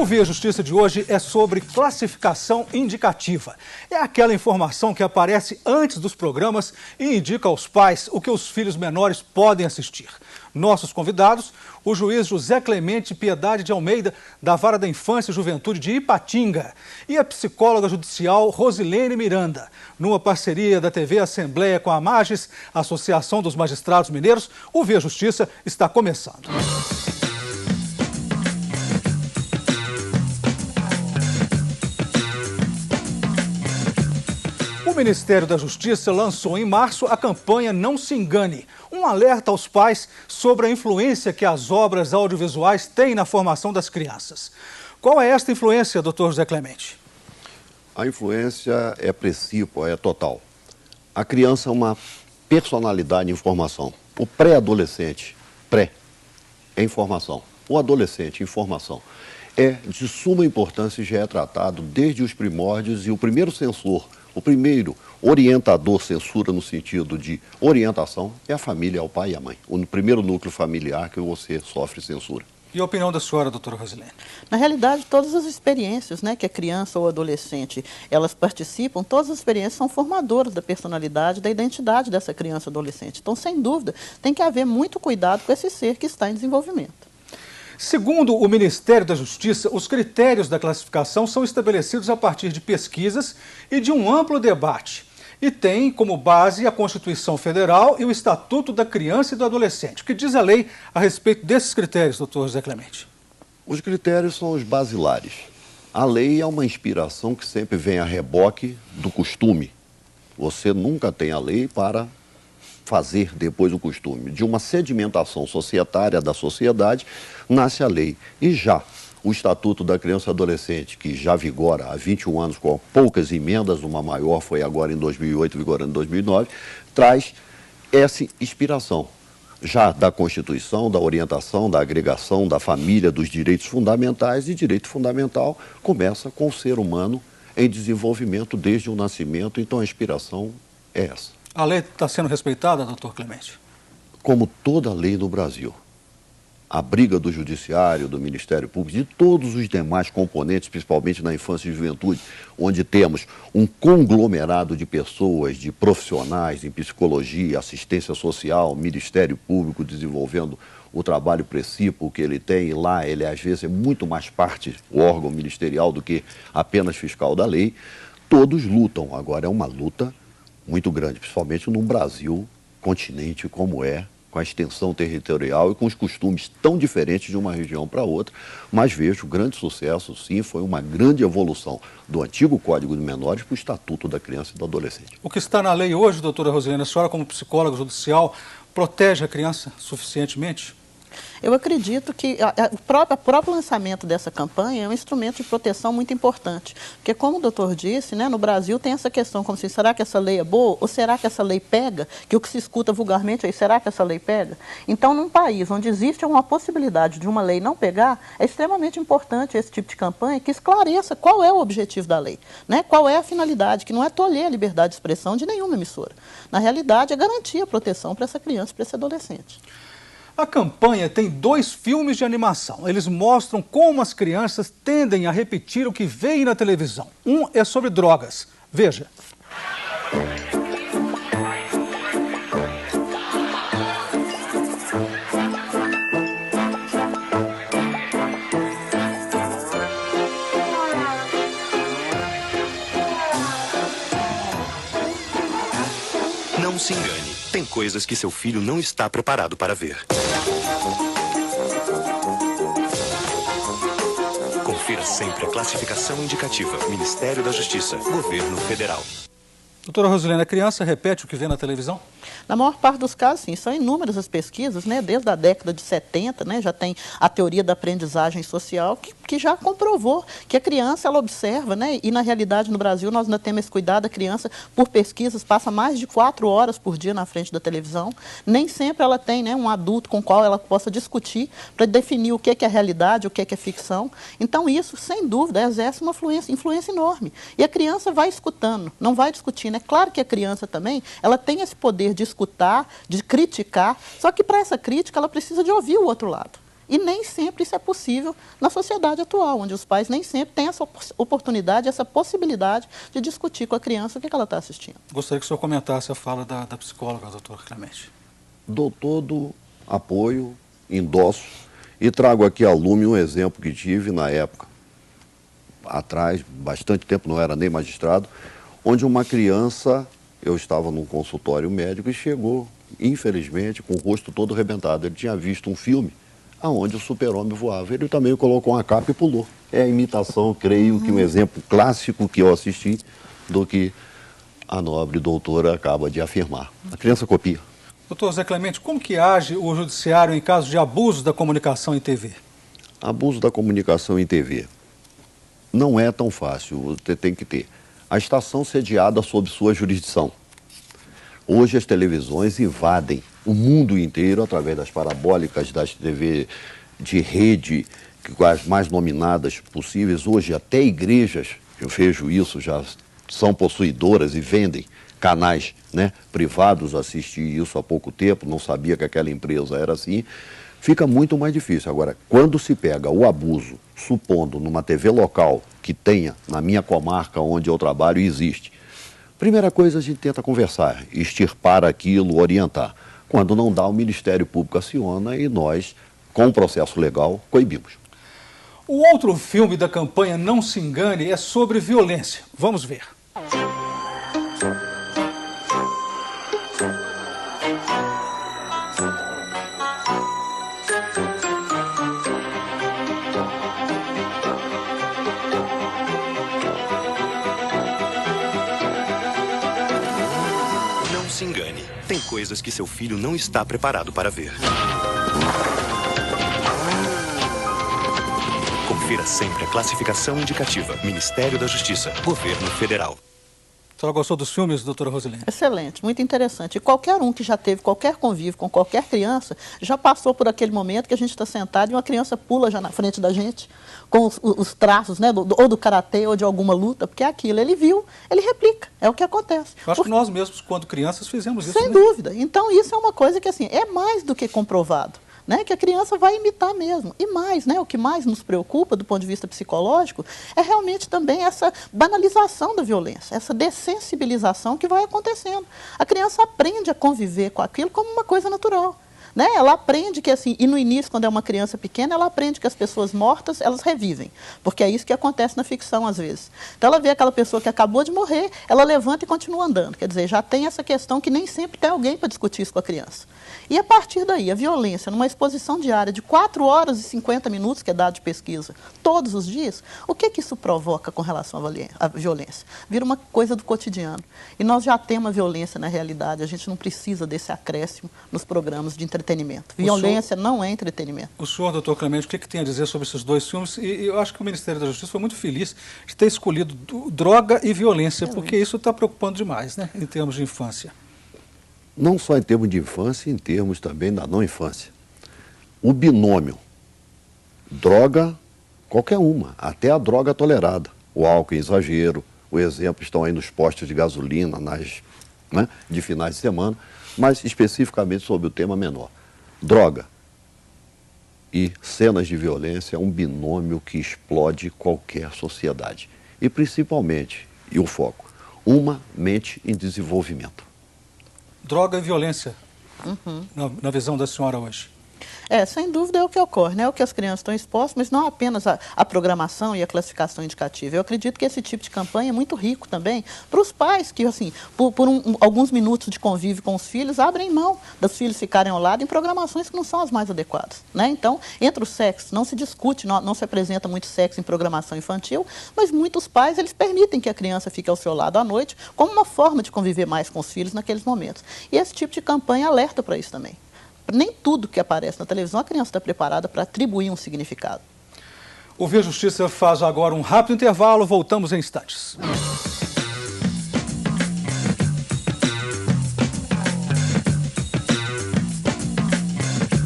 O Via Justiça de hoje é sobre classificação indicativa. É aquela informação que aparece antes dos programas e indica aos pais o que os filhos menores podem assistir. Nossos convidados, o juiz José Clemente Piedade de Almeida, da Vara da Infância e Juventude de Ipatinga, e a psicóloga judicial Rosilene Miranda. Numa parceria da TV Assembleia com a Magis, Associação dos Magistrados Mineiros, o Via Justiça está começando. O Ministério da Justiça lançou em março a campanha Não Se Engane, um alerta aos pais sobre a influência que as obras audiovisuais têm na formação das crianças. Qual é esta influência, doutor José Clemente? A influência é precípua, é total. A criança é uma personalidade em formação. O pré-adolescente, é informação. O adolescente, informação. É de suma importância e já é tratado desde os primórdios e o primeiro censor, o primeiro orientador, censura no sentido de orientação, é a família, é o pai e a mãe. O primeiro núcleo familiar que você sofre censura. E a opinião da senhora, doutora Rosilene? Na realidade, todas as experiências, que a criança ou adolescente, elas participam, todas as experiências são formadoras da personalidade, da identidade dessa criança ou adolescente. Então, sem dúvida, tem que haver muito cuidado com esse ser que está em desenvolvimento. Segundo o Ministério da Justiça, os critérios da classificação são estabelecidos a partir de pesquisas e de um amplo debate. E tem como base a Constituição Federal e o Estatuto da Criança e do Adolescente. O que diz a lei a respeito desses critérios, doutor José Clemente? Os critérios são os basilares. A lei é uma inspiração que sempre vem a reboque do costume. Você nunca tem a lei para fazer depois o costume. De uma sedimentação societária da sociedade, nasce a lei. E já o Estatuto da Criança e Adolescente, que já vigora há 21 anos com poucas emendas, uma maior foi agora em 2008, vigorando em 2009, traz essa inspiração já da Constituição, da orientação, da agregação, da família, dos direitos fundamentais. E direito fundamental começa com o ser humano em desenvolvimento desde o nascimento, então a inspiração é essa. A lei está sendo respeitada, doutor Clemente? Como toda lei no Brasil, a briga do Judiciário, do Ministério Público, de todos os demais componentes, principalmente na infância e juventude, onde temos um conglomerado de pessoas, de profissionais em psicologia, assistência social, Ministério Público desenvolvendo o trabalho precípuo que ele tem, e lá ele às vezes é muito mais parte, o órgão ministerial, do que apenas fiscal da lei. Todos lutam, agora é uma luta muito grande, principalmente num Brasil, continente como é, com a extensão territorial e com os costumes tão diferentes de uma região para outra, mas vejo grande sucesso, sim, foi uma grande evolução do antigo Código de Menores para o Estatuto da Criança e do Adolescente. O que está na lei hoje, doutora Rosilene, a senhora como psicóloga judicial, protege a criança suficientemente? Eu acredito que o próprio lançamento dessa campanha é um instrumento de proteção muito importante. Porque, como o doutor disse, no Brasil tem essa questão, como assim, será que essa lei é boa ou será que essa lei pega? Que o que se escuta vulgarmente é, será que essa lei pega? Então, num país onde existe uma possibilidade de uma lei não pegar, é extremamente importante esse tipo de campanha que esclareça qual é o objetivo da lei, qual é a finalidade, que não é tolher a liberdade de expressão de nenhuma emissora. Na realidade, é garantir a proteção para essa criança e para esse adolescente. A campanha tem 2 filmes de animação. Eles mostram como as crianças tendem a repetir o que veem na televisão. Um é sobre drogas. Veja. Não se engane. Tem coisas que seu filho não está preparado para ver. Confira sempre a classificação indicativa. Ministério da Justiça, Governo Federal. Doutora Rosilene, a criança repete o que vê na televisão? Na maior parte dos casos, sim. São inúmeras as pesquisas, desde a década de 70, já tem a teoria da aprendizagem social, que já comprovou que a criança, ela observa, e na realidade no Brasil nós ainda temos esse cuidado, a criança, por pesquisas, passa mais de 4 horas por dia na frente da televisão. Nem sempre ela tem um adulto com o qual ela possa discutir para definir o que é realidade, o que é ficção. Então isso, sem dúvida, exerce uma influência enorme. E a criança vai escutando, não vai discutindo. É claro que a criança também, ela tem esse poder de escutar, de criticar, só que para essa crítica ela precisa de ouvir o outro lado. E nem sempre isso é possível na sociedade atual, onde os pais nem sempre têm essa oportunidade, essa possibilidade de discutir com a criança o que ela está assistindo. Gostaria que o senhor comentasse a fala da psicóloga, doutor Clemente. Dou todo apoio, endosso e trago aqui a lume um exemplo que tive na época, atrás, bastante tempo, não era nem magistrado, onde uma criança, eu estava num consultório médico e chegou, infelizmente, com o rosto todo arrebentado. Ele tinha visto um filme onde o super-homem voava. Ele também colocou uma capa e pulou. É a imitação, creio que um exemplo clássico que eu assisti do que a nobre doutora acaba de afirmar. A criança copia. Doutor Zé Clemente, como que age o judiciário em caso de abuso da comunicação em TV? Abuso da comunicação em TV. Não é tão fácil, você tem que ter a estação sediada sob sua jurisdição. Hoje as televisões invadem o mundo inteiro através das parabólicas, das TV de rede, as mais nominadas possíveis. Hoje até igrejas, eu vejo isso, já são possuidoras e vendem canais, né, privados. Assisti isso há pouco tempo, não sabia que aquela empresa era assim. Fica muito mais difícil. Agora, quando se pega o abuso, supondo numa TV local que tenha, na minha comarca onde eu trabalho, existe. Primeira coisa, a gente tenta conversar, extirpar aquilo, orientar. Quando não dá, o Ministério Público aciona e nós, com o processo legal, coibimos. O outro filme da campanha Não Se Engane é sobre violência. Vamos ver. Se engane, tem coisas que seu filho não está preparado para ver. Confira sempre a classificação indicativa. Ministério da Justiça, Governo Federal. A senhora gostou dos filmes, doutora Rosilene? Excelente, muito interessante. E qualquer um que já teve qualquer convívio com qualquer criança, já passou por aquele momento que a gente está sentado e uma criança pula já na frente da gente, com os traços, né, ou do karatê ou de alguma luta, porque é aquilo, ele viu, ele replica, é o que acontece. Eu acho que nós mesmos, quando crianças, fizemos isso. Sem dúvida. Então, isso é uma coisa que, assim, é mais do que comprovado. Né, que a criança vai imitar mesmo. E mais, né, o que mais nos preocupa do ponto de vista psicológico é realmente também essa banalização da violência, essa dessensibilização que vai acontecendo. A criança aprende a conviver com aquilo como uma coisa natural. Né? Ela aprende que, assim, e no início, quando é uma criança pequena, ela aprende que as pessoas mortas, elas revivem, porque é isso que acontece na ficção, às vezes. Então, ela vê aquela pessoa que acabou de morrer, ela levanta e continua andando. Quer dizer, já tem essa questão que nem sempre tem alguém para discutir isso com a criança. E, a partir daí, a violência, numa exposição diária de 4 horas e 50 minutos, que é dado de pesquisa, todos os dias, o que isso provoca com relação à violência? Vira uma coisa do cotidiano. E nós já temos a violência na realidade, a gente não precisa desse acréscimo nos programas de entretenimento. Violência não é entretenimento. O senhor, doutor Clemente, o que tem a dizer sobre esses dois filmes? E eu acho que o Ministério da Justiça foi muito feliz de ter escolhido droga e violência, porque isso está preocupando demais, né, em termos de infância. Não só em termos de infância, em termos também da não infância. O binômio, droga, qualquer uma, até a droga tolerada. O álcool em exagero, o exemplo estão aí nos postos de gasolina, né, de finais de semana, mas especificamente sobre o tema menor. Droga e cenas de violência é um binômio que explode qualquer sociedade. E principalmente, e o foco, uma mente em desenvolvimento. Droga e violência, na visão da senhora hoje. Sem dúvida é o que ocorre, né? É o que as crianças estão expostas, mas não apenas a programação e a classificação indicativa. Eu acredito que esse tipo de campanha é muito rico também para os pais que, assim, por alguns minutos de convívio com os filhos, abrem mão dos filhos ficarem ao lado em programações que não são as mais adequadas, né? Então, entre os sexos, não se discute, não se apresenta muito sexo em programação infantil, mas muitos pais, eles permitem que a criança fique ao seu lado à noite como uma forma de conviver mais com os filhos naqueles momentos. E esse tipo de campanha alerta para isso também. Nem tudo que aparece na televisão a criança está preparada para atribuir um significado. O Via Justiça faz agora um rápido intervalo, voltamos em instantes.